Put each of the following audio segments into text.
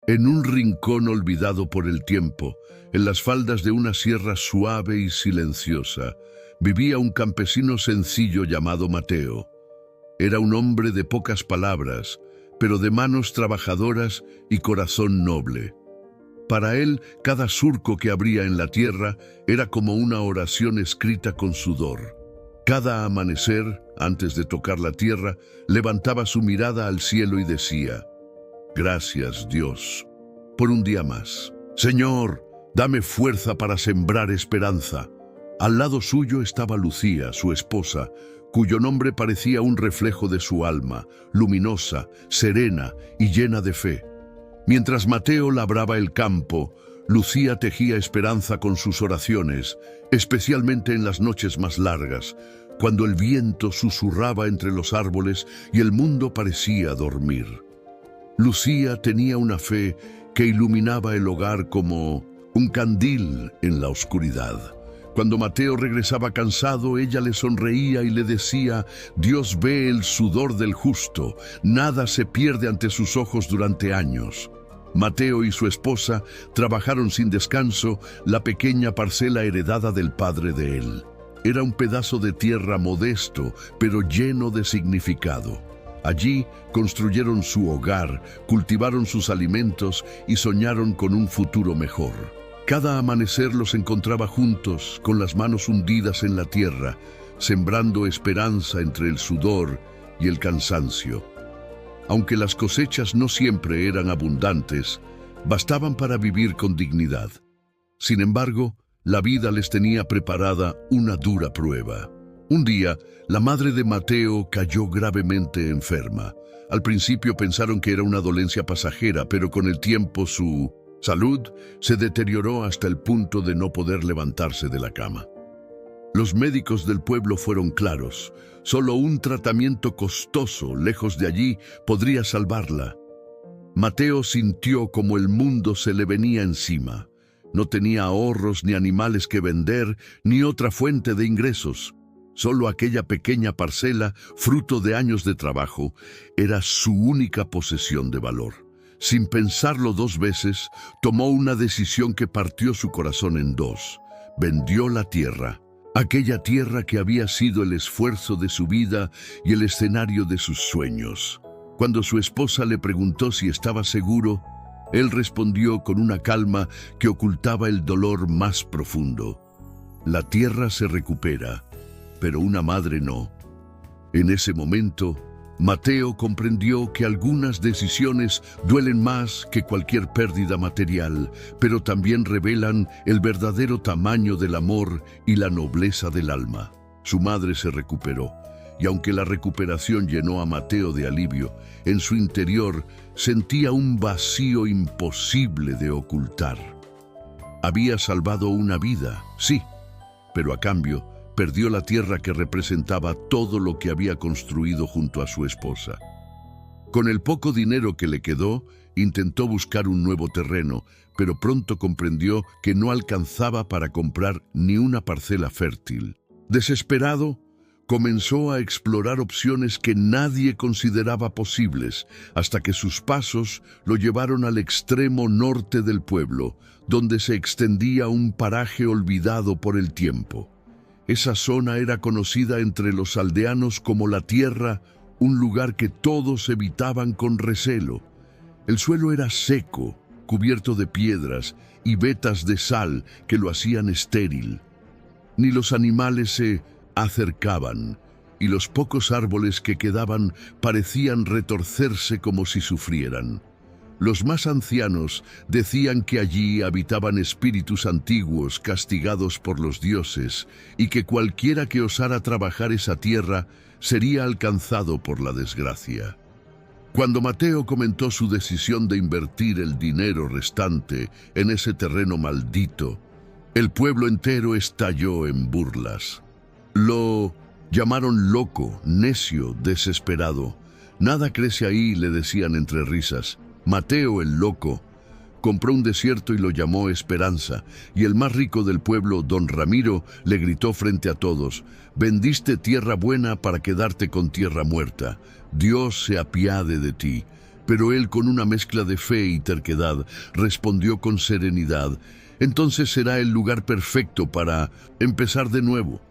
En un rincón olvidado por el tiempo, en las faldas de una sierra suave y silenciosa, vivía un campesino sencillo llamado Mateo. Era un hombre de pocas palabras, pero de manos trabajadoras y corazón noble. Para él, cada surco que abría en la tierra era como una oración escrita con sudor. Cada amanecer, antes de tocar la tierra, levantaba su mirada al cielo y decía: «Gracias, Dios, por un día más. Señor, dame fuerza para sembrar esperanza». Al lado suyo estaba Lucía, su esposa, cuyo nombre parecía un reflejo de su alma, luminosa, serena y llena de fe. Mientras Mateo labraba el campo, Lucía tejía esperanza con sus oraciones, especialmente en las noches más largas, cuando el viento susurraba entre los árboles y el mundo parecía dormir. Lucía tenía una fe que iluminaba el hogar como un candil en la oscuridad. Cuando Mateo regresaba cansado, ella le sonreía y le decía: «Dios ve el sudor del justo, nada se pierde ante sus ojos durante años». Mateo y su esposa trabajaron sin descanso la pequeña parcela heredada del padre de él. Era un pedazo de tierra modesto, pero lleno de significado. Allí construyeron su hogar, cultivaron sus alimentos y soñaron con un futuro mejor. Cada amanecer los encontraba juntos, con las manos hundidas en la tierra, sembrando esperanza entre el sudor y el cansancio. Aunque las cosechas no siempre eran abundantes, bastaban para vivir con dignidad. Sin embargo, la vida les tenía preparada una dura prueba. Un día, la madre de Mateo cayó gravemente enferma. Al principio pensaron que era una dolencia pasajera, pero con el tiempo su salud se deterioró hasta el punto de no poder levantarse de la cama. Los médicos del pueblo fueron claros: solo un tratamiento costoso, lejos de allí, podría salvarla. Mateo sintió como el mundo se le venía encima. No tenía ahorros ni animales que vender, ni otra fuente de ingresos. Solo aquella pequeña parcela, fruto de años de trabajo, era su única posesión de valor. Sin pensarlo dos veces, tomó una decisión que partió su corazón en dos. Vendió la tierra, aquella tierra que había sido el esfuerzo de su vida y el escenario de sus sueños. Cuando su esposa le preguntó si estaba seguro, él respondió con una calma que ocultaba el dolor más profundo: «La tierra se recupera, pero una madre no». En ese momento, Mateo comprendió que algunas decisiones duelen más que cualquier pérdida material, pero también revelan el verdadero tamaño del amor y la nobleza del alma. Su madre se recuperó, y aunque la recuperación llenó a Mateo de alivio, en su interior sentía un vacío imposible de ocultar. Había salvado una vida, sí, pero a cambio perdió la tierra que representaba todo lo que había construido junto a su esposa. Con el poco dinero que le quedó, intentó buscar un nuevo terreno, pero pronto comprendió que no alcanzaba para comprar ni una parcela fértil. Desesperado, comenzó a explorar opciones que nadie consideraba posibles, hasta que sus pasos lo llevaron al extremo norte del pueblo, donde se extendía un paraje olvidado por el tiempo. Esa zona era conocida entre los aldeanos como la tierra, un lugar que todos evitaban con recelo. El suelo era seco, cubierto de piedras y vetas de sal que lo hacían estéril. Ni los animales se acercaban, y los pocos árboles que quedaban parecían retorcerse como si sufrieran. Los más ancianos decían que allí habitaban espíritus antiguos castigados por los dioses y que cualquiera que osara trabajar esa tierra sería alcanzado por la desgracia. Cuando Mateo comentó su decisión de invertir el dinero restante en ese terreno maldito, el pueblo entero estalló en burlas. Lo llamaron loco, necio, desesperado. «Nada crece ahí», le decían entre risas. Mateo, el loco, compró un desierto y lo llamó Esperanza, y el más rico del pueblo, don Ramiro, le gritó frente a todos: «Vendiste tierra buena para quedarte con tierra muerta. Dios se apiade de ti». Pero él, con una mezcla de fe y terquedad, respondió con serenidad: entonces será el lugar perfecto para empezar de nuevo.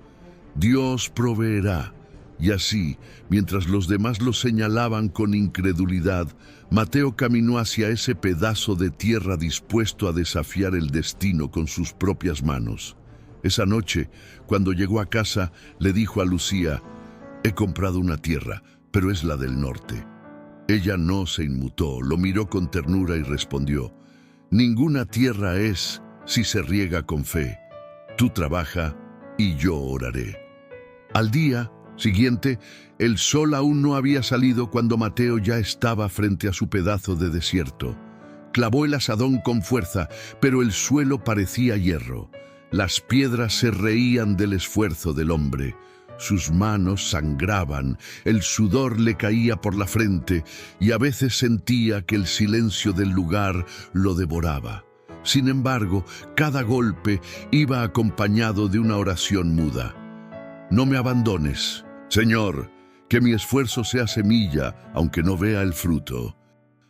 Dios proveerá. Y así, mientras los demás lo señalaban con incredulidad, Mateo caminó hacia ese pedazo de tierra dispuesto a desafiar el destino con sus propias manos. Esa noche, cuando llegó a casa, le dijo a Lucía: he comprado una tierra, pero es la del norte. Ella no se inmutó, lo miró con ternura y respondió: ninguna tierra es si se riega con fe. Tú trabaja y yo oraré. Al día siguiente, el sol aún no había salido cuando Mateo ya estaba frente a su pedazo de desierto. Clavó el azadón con fuerza, pero el suelo parecía hierro. Las piedras se reían del esfuerzo del hombre. Sus manos sangraban, el sudor le caía por la frente y a veces sentía que el silencio del lugar lo devoraba. Sin embargo, cada golpe iba acompañado de una oración muda. No me abandones, Señor, que mi esfuerzo sea semilla, aunque no vea el fruto.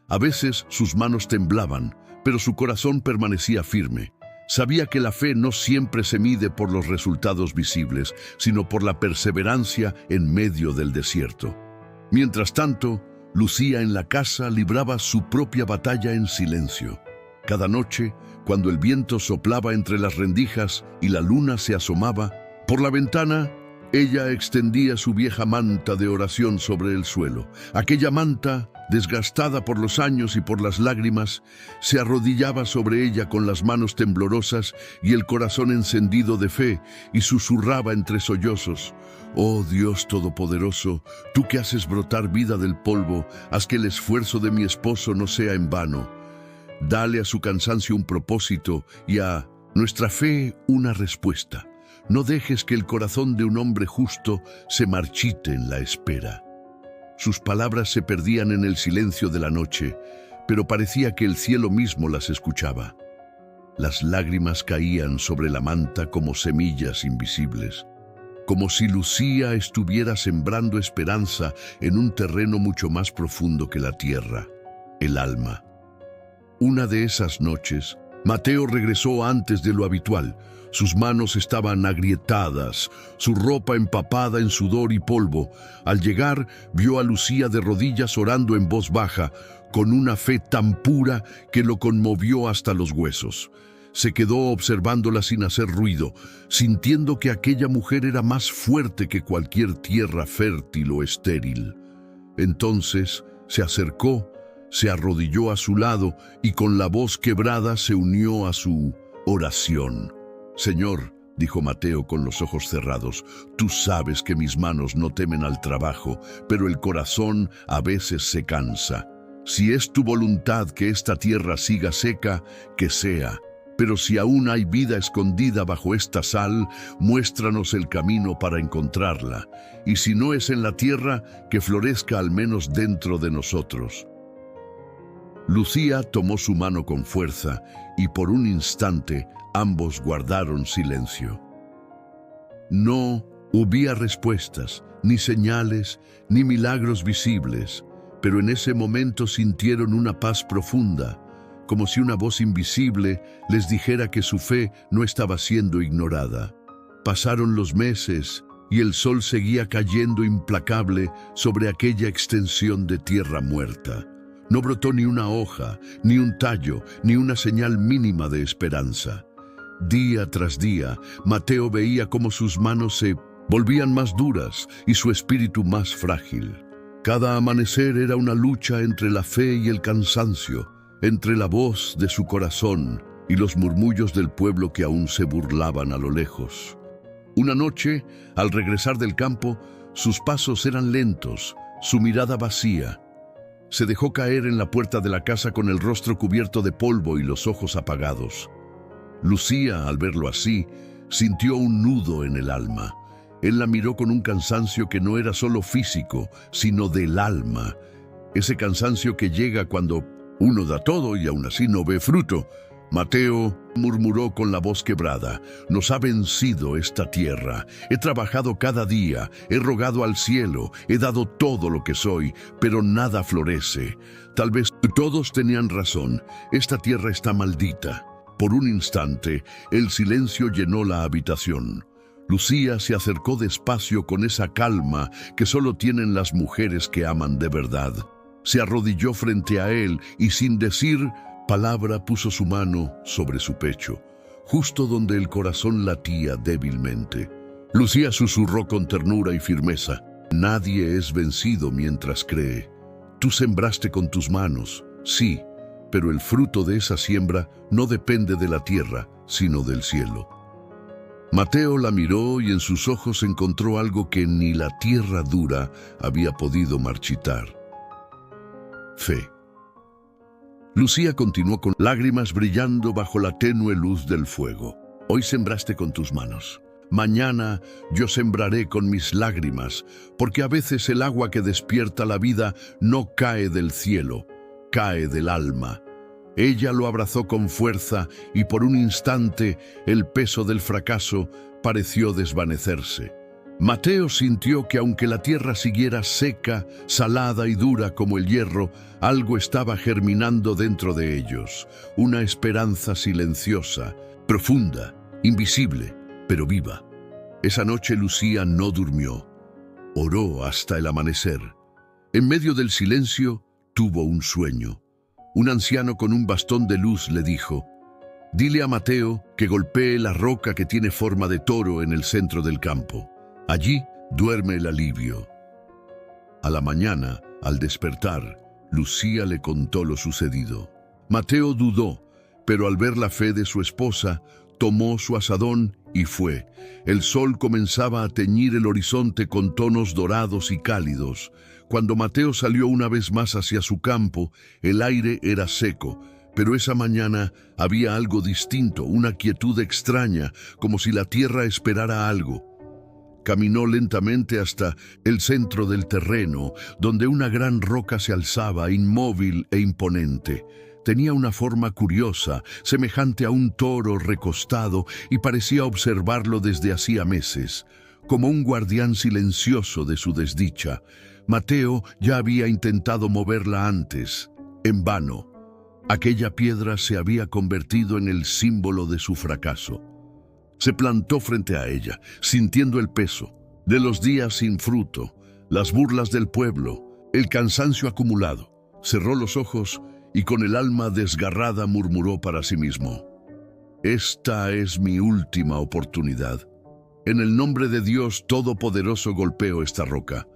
A veces sus manos temblaban, pero su corazón permanecía firme. Sabía que la fe no siempre se mide por los resultados visibles, sino por la perseverancia en medio del desierto. Mientras tanto, Lucía en la casa libraba su propia batalla en silencio. Cada noche, cuando el viento soplaba entre las rendijas y la luna se asomaba por la ventana, ella extendía su vieja manta de oración sobre el suelo. Aquella manta, desgastada por los años y por las lágrimas, se arrodillaba sobre ella con las manos temblorosas y el corazón encendido de fe, y susurraba entre sollozos: oh Dios Todopoderoso, tú que haces brotar vida del polvo, haz que el esfuerzo de mi esposo no sea en vano. Dale a su cansancio un propósito y a nuestra fe una respuesta. No dejes que el corazón de un hombre justo se marchite en la espera. Sus palabras se perdían en el silencio de la noche, pero parecía que el cielo mismo las escuchaba. Las lágrimas caían sobre la manta como semillas invisibles, como si Lucía estuviera sembrando esperanza en un terreno mucho más profundo que la tierra, el alma. Una de esas noches, Mateo regresó antes de lo habitual. Sus manos estaban agrietadas, su ropa empapada en sudor y polvo. Al llegar, vio a Lucía de rodillas orando en voz baja, con una fe tan pura que lo conmovió hasta los huesos. Se quedó observándola sin hacer ruido, sintiendo que aquella mujer era más fuerte que cualquier tierra fértil o estéril. Entonces se acercó, se arrodilló a su lado y con la voz quebrada se unió a su oración. Señor, dijo Mateo con los ojos cerrados, tú sabes que mis manos no temen al trabajo, pero el corazón a veces se cansa. Si es tu voluntad que esta tierra siga seca, que sea. Pero si aún hay vida escondida bajo esta sal, muéstranos el camino para encontrarla. Y si no es en la tierra, que florezca al menos dentro de nosotros. Lucía tomó su mano con fuerza y por un instante ambos guardaron silencio. No hubo respuestas, ni señales, ni milagros visibles, pero en ese momento sintieron una paz profunda, como si una voz invisible les dijera que su fe no estaba siendo ignorada. Pasaron los meses y el sol seguía cayendo implacable sobre aquella extensión de tierra muerta. No brotó ni una hoja, ni un tallo, ni una señal mínima de esperanza. Día tras día, Mateo veía cómo sus manos se volvían más duras y su espíritu más frágil. Cada amanecer era una lucha entre la fe y el cansancio, entre la voz de su corazón y los murmullos del pueblo que aún se burlaban a lo lejos. Una noche, al regresar del campo, sus pasos eran lentos, su mirada vacía. Se dejó caer en la puerta de la casa con el rostro cubierto de polvo y los ojos apagados. Lucía, al verlo así, sintió un nudo en el alma. Él la miró con un cansancio que no era solo físico, sino del alma. Ese cansancio que llega cuando uno da todo y aún así no ve fruto, Mateo murmuró con la voz quebrada: «Nos ha vencido esta tierra. He trabajado cada día, he rogado al cielo, he dado todo lo que soy, pero nada florece. Tal vez todos tenían razón, esta tierra está maldita». Por un instante, el silencio llenó la habitación. Lucía se acercó despacio con esa calma que solo tienen las mujeres que aman de verdad. Se arrodilló frente a él y sin decir palabra puso su mano sobre su pecho, justo donde el corazón latía débilmente. Lucía susurró con ternura y firmeza: «Nadie es vencido mientras cree. Tú sembraste con tus manos, sí, pero el fruto de esa siembra no depende de la tierra, sino del cielo». Mateo la miró y en sus ojos encontró algo que ni la tierra dura había podido marchitar: fe. Lucía continuó con lágrimas brillando bajo la tenue luz del fuego. «Hoy sembraste con tus manos. Mañana yo sembraré con mis lágrimas, porque a veces el agua que despierta la vida no cae del cielo, cae del alma». Ella lo abrazó con fuerza y por un instante el peso del fracaso pareció desvanecerse. Mateo sintió que aunque la tierra siguiera seca, salada y dura como el hierro, algo estaba germinando dentro de ellos, una esperanza silenciosa, profunda, invisible, pero viva. Esa noche Lucía no durmió. Oró hasta el amanecer. En medio del silencio tuvo un sueño. Un anciano con un bastón de luz le dijo: «Dile a Mateo que golpee la roca que tiene forma de toro en el centro del campo. Allí duerme el alivio». A la mañana, al despertar, Lucía le contó lo sucedido. Mateo dudó, pero al ver la fe de su esposa, tomó su azadón y fue. El sol comenzaba a teñir el horizonte con tonos dorados y cálidos. Cuando Mateo salió una vez más hacia su campo, el aire era seco, pero esa mañana había algo distinto, una quietud extraña, como si la tierra esperara algo. Caminó lentamente hasta el centro del terreno, donde una gran roca se alzaba, inmóvil e imponente. Tenía una forma curiosa, semejante a un toro recostado, y parecía observarlo desde hacía meses, como un guardián silencioso de su desdicha. Mateo ya había intentado moverla antes, en vano. Aquella piedra se había convertido en el símbolo de su fracaso. Se plantó frente a ella, sintiendo el peso de los días sin fruto, las burlas del pueblo, el cansancio acumulado. Cerró los ojos y con el alma desgarrada murmuró para sí mismo: «Esta es mi última oportunidad. En el nombre de Dios Todopoderoso golpeo esta roca».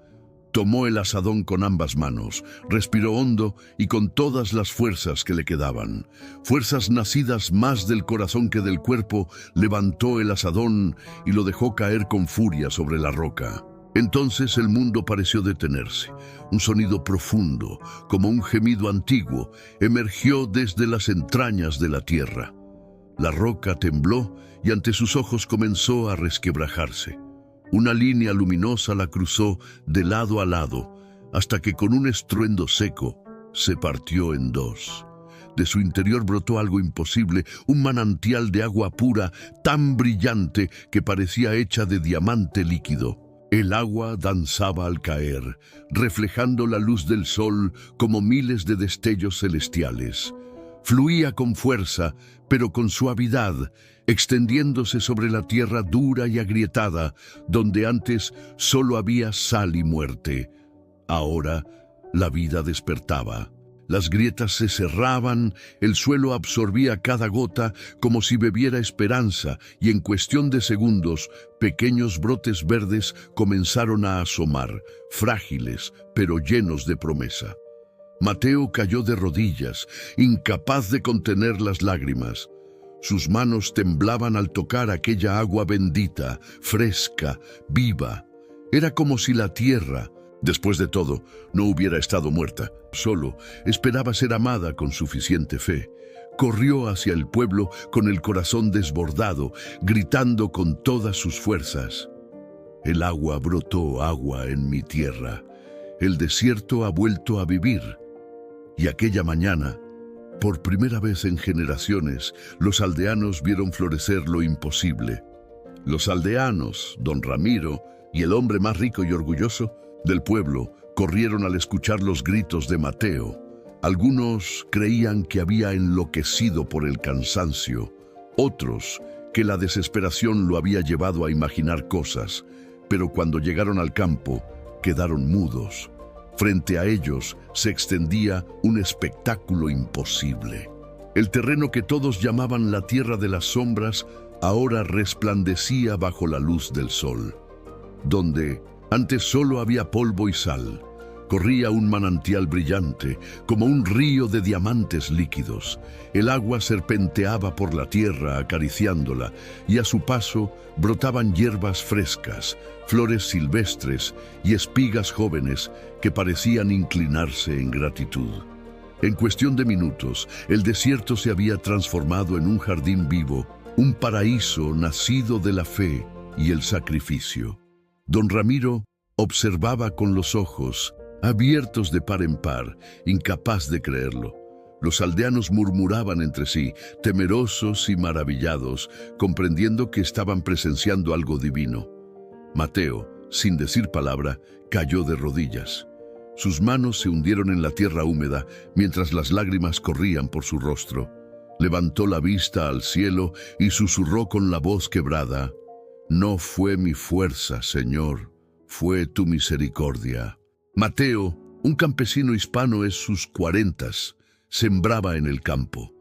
Tomó el azadón con ambas manos, respiró hondo y con todas las fuerzas que le quedaban, fuerzas nacidas más del corazón que del cuerpo, levantó el azadón y lo dejó caer con furia sobre la roca. Entonces el mundo pareció detenerse. Un sonido profundo, como un gemido antiguo, emergió desde las entrañas de la tierra. La roca tembló y ante sus ojos comenzó a resquebrajarse. Una línea luminosa la cruzó de lado a lado, hasta que con un estruendo seco se partió en dos. De su interior brotó algo imposible, un manantial de agua pura, tan brillante que parecía hecha de diamante líquido. El agua danzaba al caer, reflejando la luz del sol como miles de destellos celestiales. Fluía con fuerza, pero con suavidad, extendiéndose sobre la tierra dura y agrietada, donde antes solo había sal y muerte. Ahora la vida despertaba. Las grietas se cerraban, el suelo absorbía cada gota como si bebiera esperanza, y en cuestión de segundos, pequeños brotes verdes comenzaron a asomar, frágiles, pero llenos de promesa. Mateo cayó de rodillas, incapaz de contener las lágrimas. Sus manos temblaban al tocar aquella agua bendita, fresca, viva. Era como si la tierra, después de todo, no hubiera estado muerta. Solo esperaba ser amada con suficiente fe. Corrió hacia el pueblo con el corazón desbordado, gritando con todas sus fuerzas: «El agua brotó agua en mi tierra. El desierto ha vuelto a vivir». Y aquella mañana, Por primera vez en generaciones, los aldeanos vieron florecer lo imposible. Los aldeanos, don Ramiro y el hombre más rico y orgulloso del pueblo, corrieron al escuchar los gritos de Mateo. Algunos creían que había enloquecido por el cansancio, otros que la desesperación lo había llevado a imaginar cosas, pero cuando llegaron al campo, quedaron mudos. Frente a ellos se extendía un espectáculo imposible. El terreno que todos llamaban la tierra de las sombras ahora resplandecía bajo la luz del sol. Donde antes solo había polvo y sal, corría un manantial brillante, como un río de diamantes líquidos. El agua serpenteaba por la tierra acariciándola, y a su paso brotaban hierbas frescas, flores silvestres y espigas jóvenes que parecían inclinarse en gratitud. En cuestión de minutos, el desierto se había transformado en un jardín vivo, un paraíso nacido de la fe y el sacrificio. Don Ramiro observaba con los ojos abiertos de par en par, incapaz de creerlo. Los aldeanos murmuraban entre sí, temerosos y maravillados, comprendiendo que estaban presenciando algo divino. Mateo, sin decir palabra, cayó de rodillas. Sus manos se hundieron en la tierra húmeda mientras las lágrimas corrían por su rostro. Levantó la vista al cielo y susurró con la voz quebrada: «No fue mi fuerza, Señor, fue tu misericordia». Mateo, un campesino hispano en sus 40s, sembraba en el campo.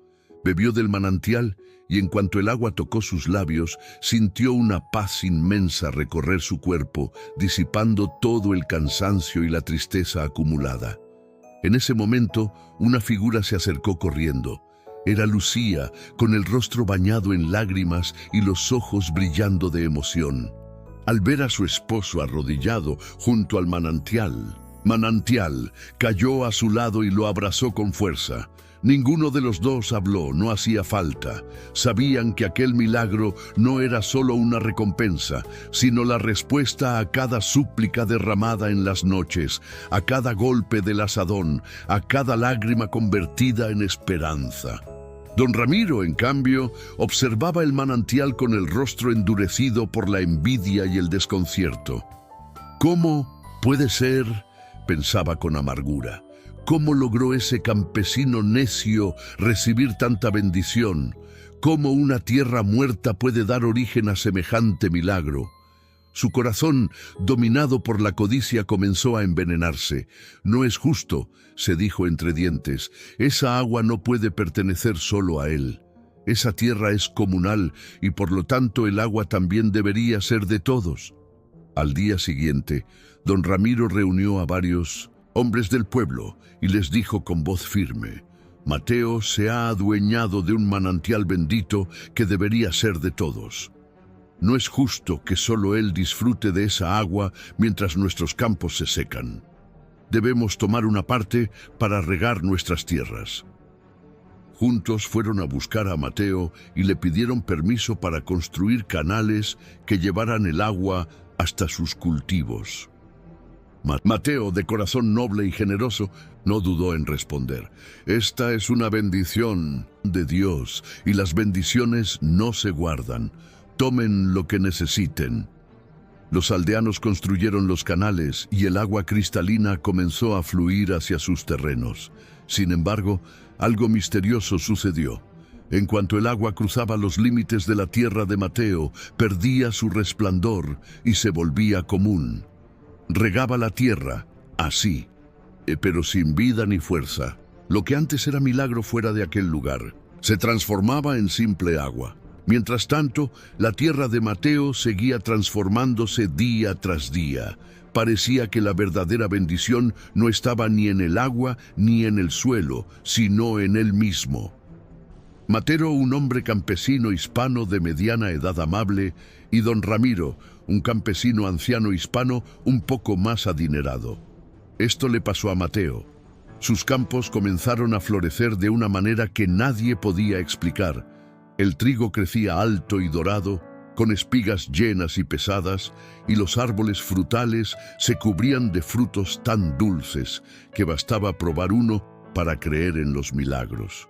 Bebió del manantial y en cuanto el agua tocó sus labios, sintió una paz inmensa recorrer su cuerpo, disipando todo el cansancio y la tristeza acumulada. En ese momento, una figura se acercó corriendo. Era Lucía, con el rostro bañado en lágrimas y los ojos brillando de emoción. Al ver a su esposo arrodillado junto al manantial, cayó a su lado y lo abrazó con fuerza. Ninguno de los dos habló, no hacía falta. Sabían que aquel milagro no era solo una recompensa, sino la respuesta a cada súplica derramada en las noches, a cada golpe del azadón, a cada lágrima convertida en esperanza. Don Ramiro, en cambio, observaba el manantial con el rostro endurecido por la envidia y el desconcierto. ¿Cómo puede ser?, pensaba con amargura. ¿Cómo logró ese campesino necio recibir tanta bendición? ¿Cómo una tierra muerta puede dar origen a semejante milagro? Su corazón, dominado por la codicia, comenzó a envenenarse. «No es justo», se dijo entre dientes. «Esa agua no puede pertenecer solo a él. Esa tierra es comunal y por lo tanto el agua también debería ser de todos». Al día siguiente, don Ramiro reunió a varios hombres del pueblo y les dijo con voz firme: «Mateo se ha adueñado de un manantial bendito que debería ser de todos. No es justo que solo él disfrute de esa agua mientras nuestros campos se secan. Debemos tomar una parte para regar nuestras tierras». Juntos fueron a buscar a Mateo y le pidieron permiso para construir canales que llevaran el agua hasta sus cultivos. Mateo, de corazón noble y generoso, no dudó en responder: «Esta es una bendición de Dios y las bendiciones no se guardan. Tomen lo que necesiten». Los aldeanos construyeron los canales y el agua cristalina comenzó a fluir hacia sus terrenos. Sin embargo, algo misterioso sucedió. En cuanto el agua cruzaba los límites de la tierra de Mateo, perdía su resplandor y se volvía común. Regaba la tierra, así, pero sin vida ni fuerza. Lo que antes era milagro fuera de aquel lugar se transformaba en simple agua. Mientras tanto, la tierra de Mateo seguía transformándose día tras día. Parecía que la verdadera bendición no estaba ni en el agua ni en el suelo, sino en él mismo. Mateo, un hombre campesino hispano de mediana edad amable, y don Ramiro, un campesino anciano hispano un poco más adinerado. Esto le pasó a Mateo. Sus campos comenzaron a florecer de una manera que nadie podía explicar. El trigo crecía alto y dorado, con espigas llenas y pesadas, y los árboles frutales se cubrían de frutos tan dulces que bastaba probar uno para creer en los milagros.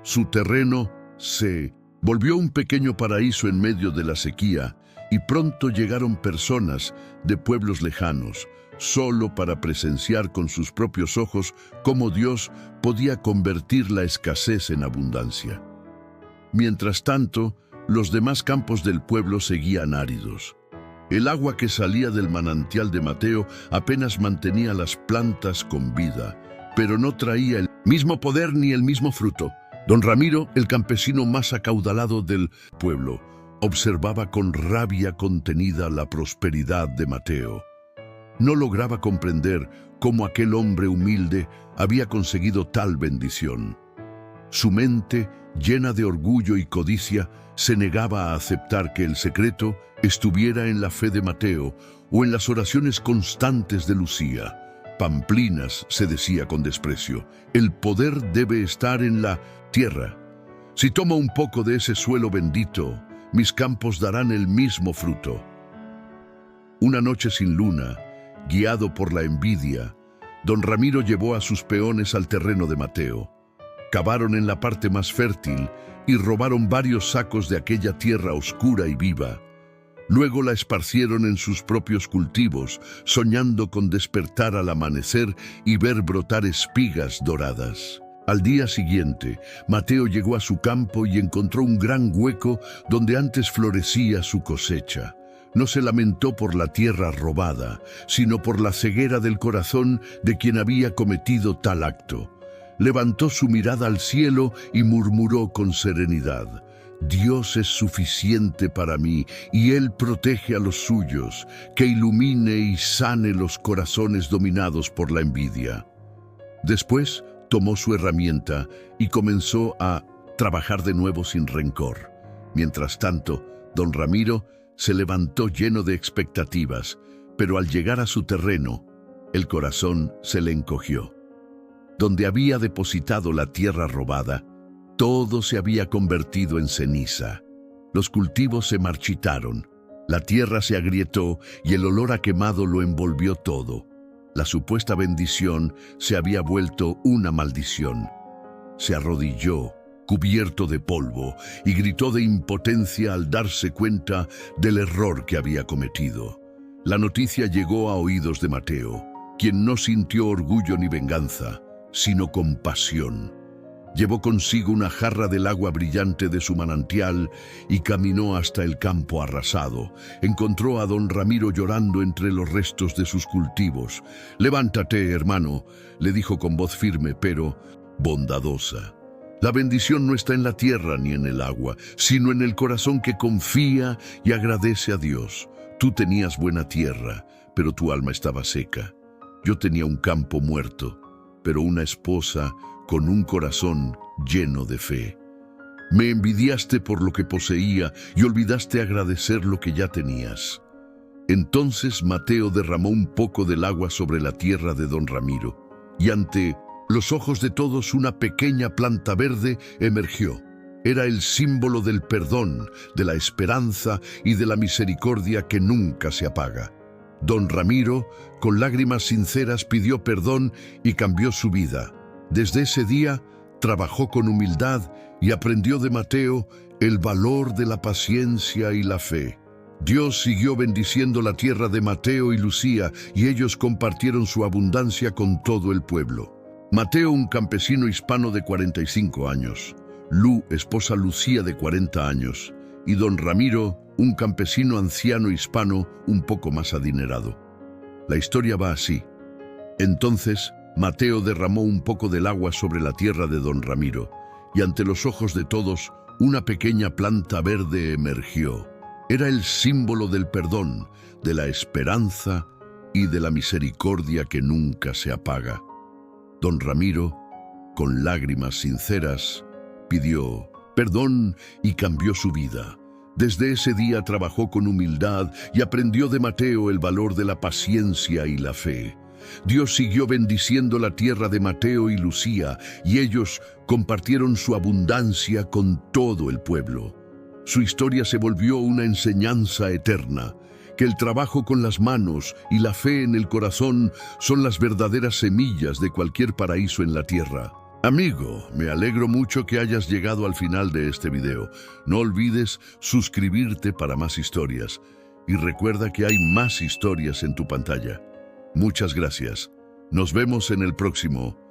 Su terreno se volvió un pequeño paraíso en medio de la sequía, y pronto llegaron personas de pueblos lejanos, solo para presenciar con sus propios ojos cómo Dios podía convertir la escasez en abundancia. Mientras tanto, los demás campos del pueblo seguían áridos. El agua que salía del manantial de Mateo apenas mantenía las plantas con vida, pero no traía el mismo poder ni el mismo fruto. Don Ramiro, el campesino más acaudalado del pueblo, observaba con rabia contenida la prosperidad de Mateo. No lograba comprender cómo aquel hombre humilde había conseguido tal bendición. Su mente, llena de orgullo y codicia, se negaba a aceptar que el secreto estuviera en la fe de Mateo o en las oraciones constantes de Lucía. Pamplinas, se decía con desprecio, el poder debe estar en la tierra. Si tomo un poco de ese suelo bendito, mis campos darán el mismo fruto. Una noche sin luna, guiado por la envidia, don Ramiro llevó a sus peones al terreno de Mateo. Cavaron en la parte más fértil y robaron varios sacos de aquella tierra oscura y viva. Luego la esparcieron en sus propios cultivos, soñando con despertar al amanecer y ver brotar espigas doradas. Al día siguiente, Mateo llegó a su campo y encontró un gran hueco donde antes florecía su cosecha. No se lamentó por la tierra robada, sino por la ceguera del corazón de quien había cometido tal acto. Levantó su mirada al cielo y murmuró con serenidad: Dios es suficiente para mí y Él protege a los suyos, que ilumine y sane los corazones dominados por la envidia. Después tomó su herramienta y comenzó a trabajar de nuevo sin rencor. Mientras tanto, don Ramiro se levantó lleno de expectativas, pero al llegar a su terreno, el corazón se le encogió. Donde había depositado la tierra robada, todo se había convertido en ceniza. Los cultivos se marchitaron, la tierra se agrietó y el olor a quemado lo envolvió todo. La supuesta bendición se había vuelto una maldición. Se arrodilló, cubierto de polvo, y gritó de impotencia al darse cuenta del error que había cometido. La noticia llegó a oídos de Mateo, quien no sintió orgullo ni venganza, sino compasión. Llevó consigo una jarra del agua brillante de su manantial y caminó hasta el campo arrasado. Encontró a don Ramiro llorando entre los restos de sus cultivos. «Levántate, hermano», le dijo con voz firme, pero bondadosa. «La bendición no está en la tierra ni en el agua, sino en el corazón que confía y agradece a Dios. Tú tenías buena tierra, pero tu alma estaba seca. Yo tenía un campo muerto, pero una esposa con un corazón lleno de fe. Me envidiaste por lo que poseía y olvidaste agradecer lo que ya tenías». Entonces Mateo derramó un poco del agua sobre la tierra de don Ramiro, y ante los ojos de todos una pequeña planta verde emergió. Era el símbolo del perdón, de la esperanza y de la misericordia que nunca se apaga. Don Ramiro, con lágrimas sinceras, pidió perdón y cambió su vida. Desde ese día, trabajó con humildad y aprendió de Mateo el valor de la paciencia y la fe. Dios siguió bendiciendo la tierra de Mateo y Lucía, y ellos compartieron su abundancia con todo el pueblo. Mateo, un campesino hispano de 45 años. Lu, esposa Lucía, de 40 años. Y don Ramiro, un campesino anciano hispano un poco más adinerado. La historia va así. Entonces, Mateo derramó un poco del agua sobre la tierra de don Ramiro, y ante los ojos de todos, una pequeña planta verde emergió. Era el símbolo del perdón, de la esperanza y de la misericordia que nunca se apaga. Don Ramiro, con lágrimas sinceras, pidió perdón y cambió su vida. Desde ese día trabajó con humildad y aprendió de Mateo el valor de la paciencia y la fe. Dios siguió bendiciendo la tierra de Mateo y Lucía, y ellos compartieron su abundancia con todo el pueblo. Su historia se volvió una enseñanza eterna, que el trabajo con las manos y la fe en el corazón son las verdaderas semillas de cualquier paraíso en la tierra. Amigo, me alegro mucho que hayas llegado al final de este video. No olvides suscribirte para más historias y recuerda que hay más historias en tu pantalla. Muchas gracias. Nos vemos en el próximo.